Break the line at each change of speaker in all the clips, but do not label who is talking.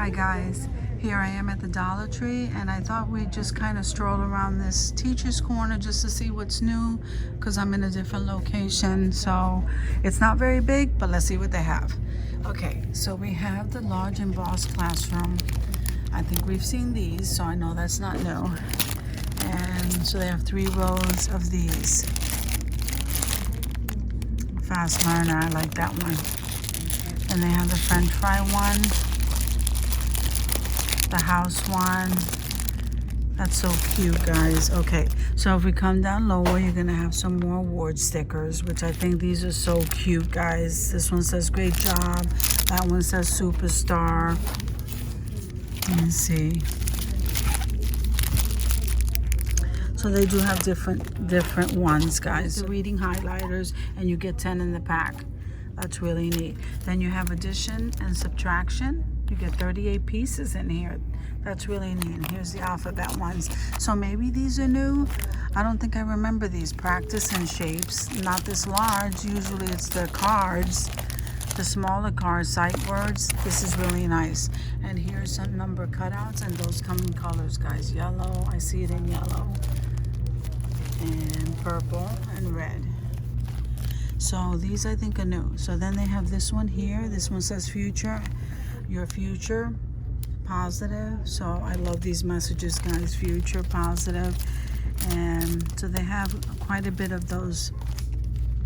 Hi guys, here I am at the Dollar Tree and I thought we'd just kind of stroll around this teacher's corner just to see what's new because I'm in a different location. So it's not very big, but let's see what they have. Okay, so we have the large embossed classroom. I think we've seen these, so I know that's not new. And so they have 3 rows of these. Fast learner, I like that one. And they have the French fry one. The house one. That's so cute, guys. Okay, so if we come down lower, you're gonna have some more award stickers, which I think these are so cute, guys. This one says great job. That one says superstar. Let me see. So they do have different ones, guys. The reading highlighters, and you get 10 in the pack. That's really neat. Then you have addition and subtraction. You get 38 pieces in here. That's really neat. Here's the alphabet ones. So maybe these are new. I don't think I remember these. Practice and shapes. Not this large. Usually it's the cards. The smaller cards, sight words. This is really nice. And here's some number cutouts, and those come in colors, guys. Yellow. I see it in yellow. And purple and red. So these I think are new. So then they have this one here. This one says future. Your future, positive. So I love these messages, guys. Future, positive. And so they have quite a bit of those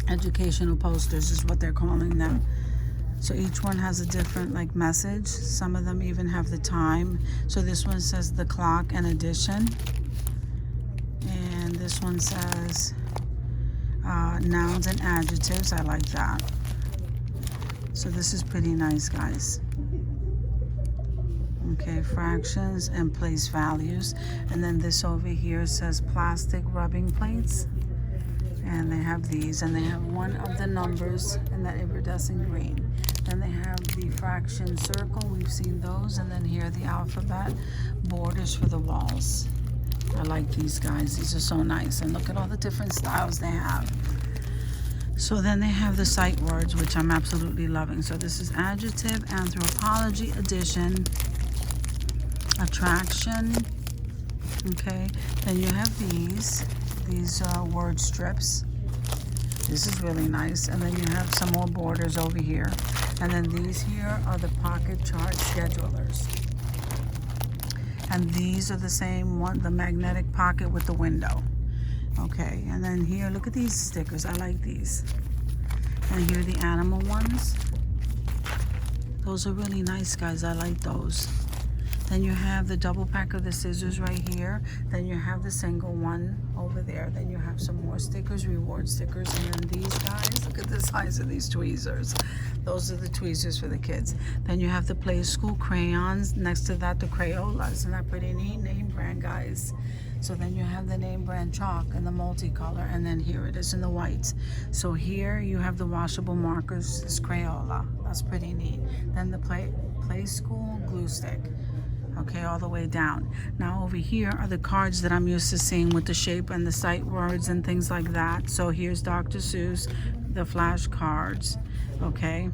educational posters is what they're calling them. So each one has a different like message. Some of them even have the time. So this one says the clock and addition. And this one says nouns and adjectives. I like that. So this is pretty nice, guys. Okay, fractions and place values. And then this over here says plastic rubbing plates. And they have these. And they have one of the numbers in that iridescent green. Then they have the fraction circle. We've seen those. And then here the alphabet borders for the walls. I like these, guys. These are so nice. And look at all the different styles they have. So then they have the sight words, which I'm absolutely loving. So this is adjective, anthropology, addition, attraction. Okay, then you have these word strips. This is really nice. And then you have some more borders over here. And then these here are the pocket chart schedulers. And these are the same one, the magnetic pocket with the window. Okay, and then here, look at these stickers. I like these. And here are the animal ones. Those are really nice, guys. I like those. Then you have the double pack of the scissors right here. Then you have the single one over there. Then you have some more stickers, reward stickers. And then these guys, look at the size of these tweezers. Those are the tweezers for the kids. Then you have the Play School crayons. Next to that, the Crayolas. Isn't that pretty neat? Name brand, guys. So then you have the name brand chalk and the multicolor. And then here it is in the whites. So here you have the washable markers. This Crayola. That's pretty neat. Then the Play School glue stick. Okay, all the way down. Now over here are the cards that I'm used to seeing with the shape and the sight words and things like that. So here's Dr. Seuss, the flash cards. Okay,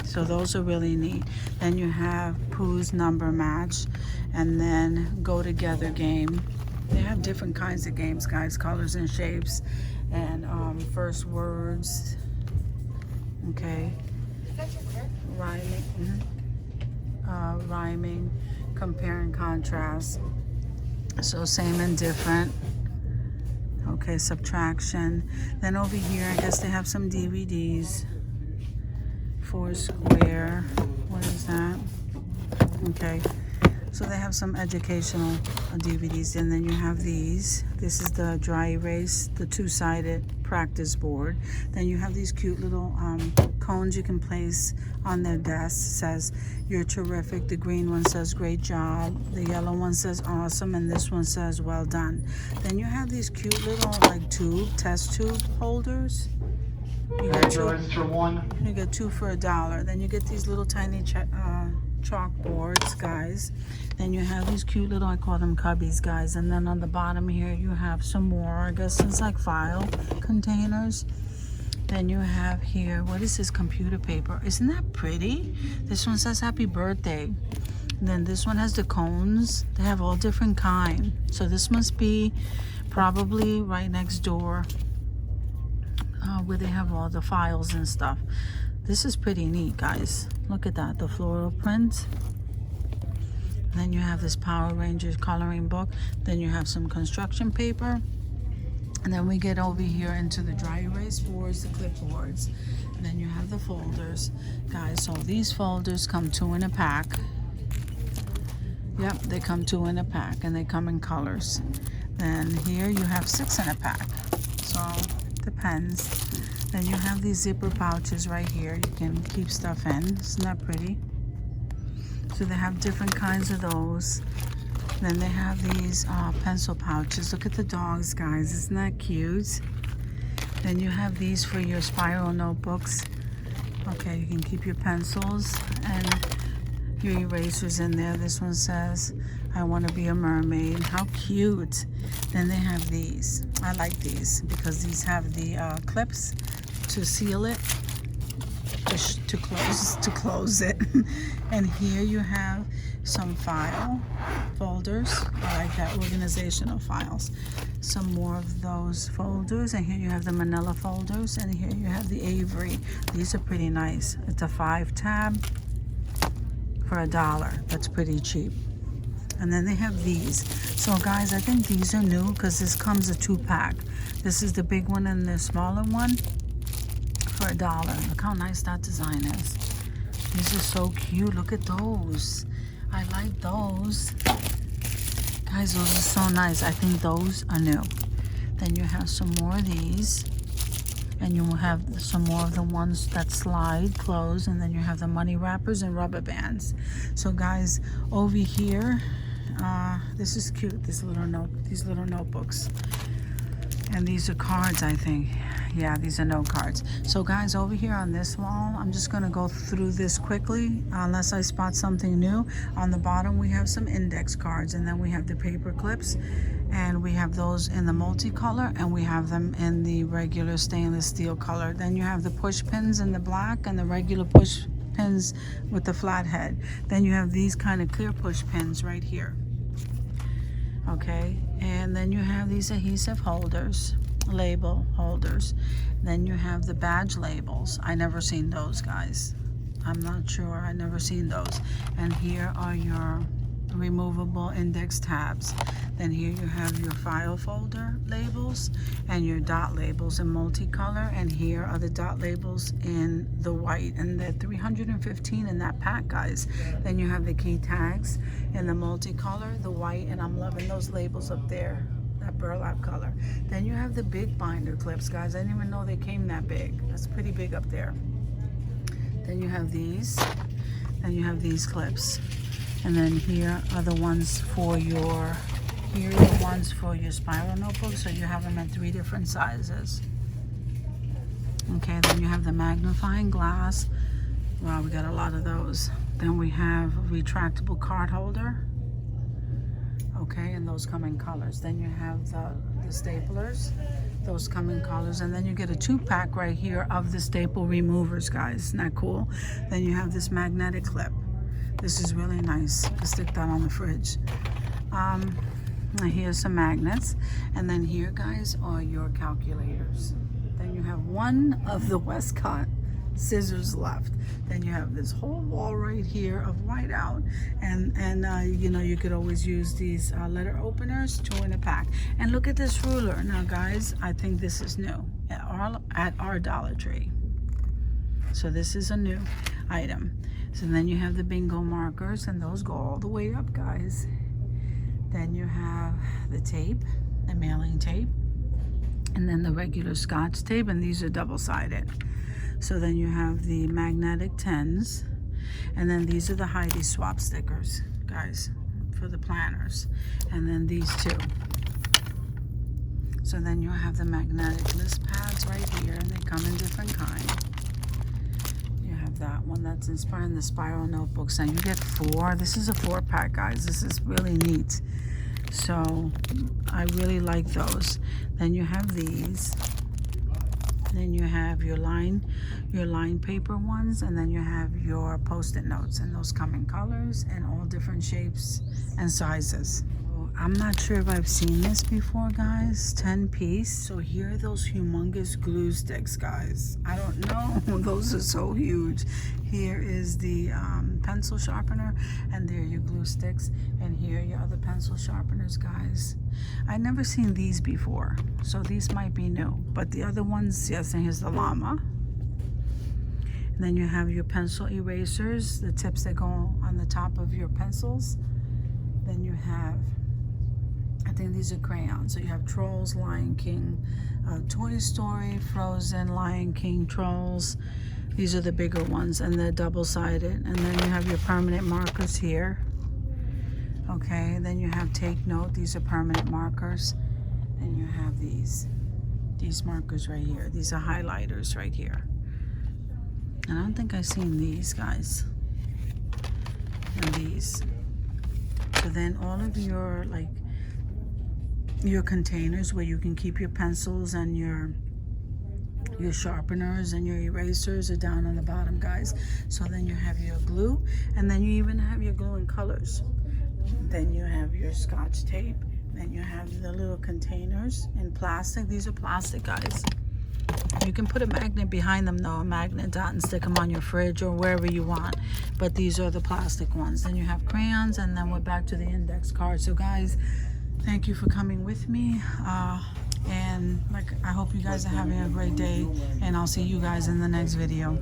so those are really neat. Then you have Pooh's number match, and then go together game. They have different kinds of games, guys, colors and shapes, and first words. Okay, rhyming. Rhyming, compare and contrast. So same and different. Okay, subtraction. Then over here, I guess they have some DVDs. Four square. What is that? Okay. So they have some educational DVDs. And then you have these. This is the dry erase, the 2-sided practice board. Then you have these cute little cones you can place on their desk. It says, you're terrific. The green one says, great job. The yellow one says, awesome. And this one says, well done. Then you have these cute little like test tube holders. You get two for $1. Then you get these little tiny chalkboards, guys. Then you have these cute little, I call them cubbies, guys. And then on the bottom here, you have some more, I guess it's like file containers. Then you have here, what is this, computer paper? Isn't that pretty? This one says happy birthday. And then this one has the cones. They have all different kind. So this must be probably right next door where they have all the files and stuff. This is pretty neat, guys. Look at that, the floral print. Then you have this Power Rangers coloring book. Then you have some construction paper. And then we get over here into the dry erase boards, the clipboards. And then you have the folders. Guys, so these folders come 2 in a pack. Yep, they come 2 in a pack and they come in colors. Then here you have 6 in a pack. So, depends. Then you have these zipper pouches right here. You can keep stuff in. Isn't that pretty? So they have different kinds of those. Then they have these pencil pouches. Look at the dogs, guys. Isn't that cute? Then you have these for your spiral notebooks. Okay, you can keep your pencils and your erasers in there. This one says, I want to be a mermaid. How cute. Then they have these. I like these because these have the clips to seal it, to close it. And here you have some file folders. I like that, organizational files. Some more of those folders, and here you have the manila folders, and here you have the Avery. These are pretty nice. It's a 5 tab for $1. That's pretty cheap. And then they have these. So guys, I think these are new because this comes a 2-pack. This is the big one and the smaller one for $1. Look how nice that design is. These are so cute. Look at those. I like those. Guys, those are so nice. I think those are new. Then you have some more of these. And you will have some more of the ones that slide, close, and then you have the money wrappers and rubber bands. So guys, over here, this is cute, these little notebooks. And these are cards, I think. Yeah, these are note cards. So guys, over here on this wall, I'm just gonna go through this quickly, unless I spot something new. On the bottom, we have some index cards, and then we have the paper clips, and we have those in the multicolor, and we have them in the regular stainless steel color. Then you have the push pins in the black and the regular push pins with the flat head. Then you have these kind of clear push pins right here. Okay, and then you have these adhesive holders, label holders. Then you have the badge labels. I never seen those, guys. I'm not sure, I never seen those. And here are your removable index tabs. Then here you have your file folder labels and your dot labels in multicolor, and here are the dot labels in the white, and they're 315 in that pack, guys. Then you have the key tags in the multicolor, the white, and I'm loving those labels up there, that burlap color. Then you have the big binder clips, guys. I didn't even know they came that big. That's pretty big up there. Then you have these, and you have these clips. And then here are the ones for your, here are the ones for your spiral notebook. So you have them in 3 different sizes. Okay, then you have the magnifying glass. Wow, we got a lot of those. Then we have a retractable card holder. Okay, and those come in colors. Then you have the staplers. Those come in colors. And then you get a 2-pack right here of the staple removers, guys. Isn't that cool? Then you have this magnetic clip. This is really nice. You stick that on the fridge. Here's some magnets. And then here, guys, are your calculators. Then you have one of the Westcott scissors left. Then you have this whole wall right here of whiteout. And you know, you could always use these letter openers, 2 in a pack. And look at this ruler. Now, guys, I think this is new at our Dollar Tree. So this is a new item. So then you have the bingo markers, and those go all the way up, guys. Then you have the tape, the mailing tape, and then the regular Scotch tape, and these are double-sided. So then you have the magnetic 10s, and then these are the Heidi swap stickers, guys, for the planners. And then these 2. So then you have the magnetic list pads right here, and they come in different kinds. That one that's inspiring the spiral notebooks, and you get 4. This is a 4-pack, guys. This is really neat. So I really like those. Then you have these. Then you have your line paper ones, and then you have your post-it notes, and those come in colors and all different shapes and sizes. I'm not sure if I've seen this before, guys. 10 piece. So here are those humongous glue sticks, guys. I don't know. Those are so huge. Here is the pencil sharpener, and there are your glue sticks, and here are your other pencil sharpeners, guys. I never seen these before, so these might be new. But the other ones, yes, and here's the llama. And then you have your pencil erasers, the tips that go on the top of your pencils. Then you have, I think these are crayons. So you have Trolls, Lion King, Toy Story, Frozen, Lion King, Trolls. These are the bigger ones, and they're double-sided. And then you have your permanent markers here. Okay, then you have Take Note. These are permanent markers. And you have these markers right here. These are highlighters right here. And I don't think I've seen these, guys. And these. So then all of your, like, your containers where you can keep your pencils and your sharpeners and your erasers are down on the bottom, guys. So then you have your glue, and then you even have your glue in colors. Then you have your Scotch tape. Then you have the little containers in plastic. These are plastic, guys. You can put a magnet behind them, though, a magnet dot, and stick them on your fridge or wherever you want. But these are the plastic ones. Then you have crayons, and then we're back to the index card. So, guys, thank you for coming with me. And I hope you guys are having a great day, and I'll see you guys in the next video.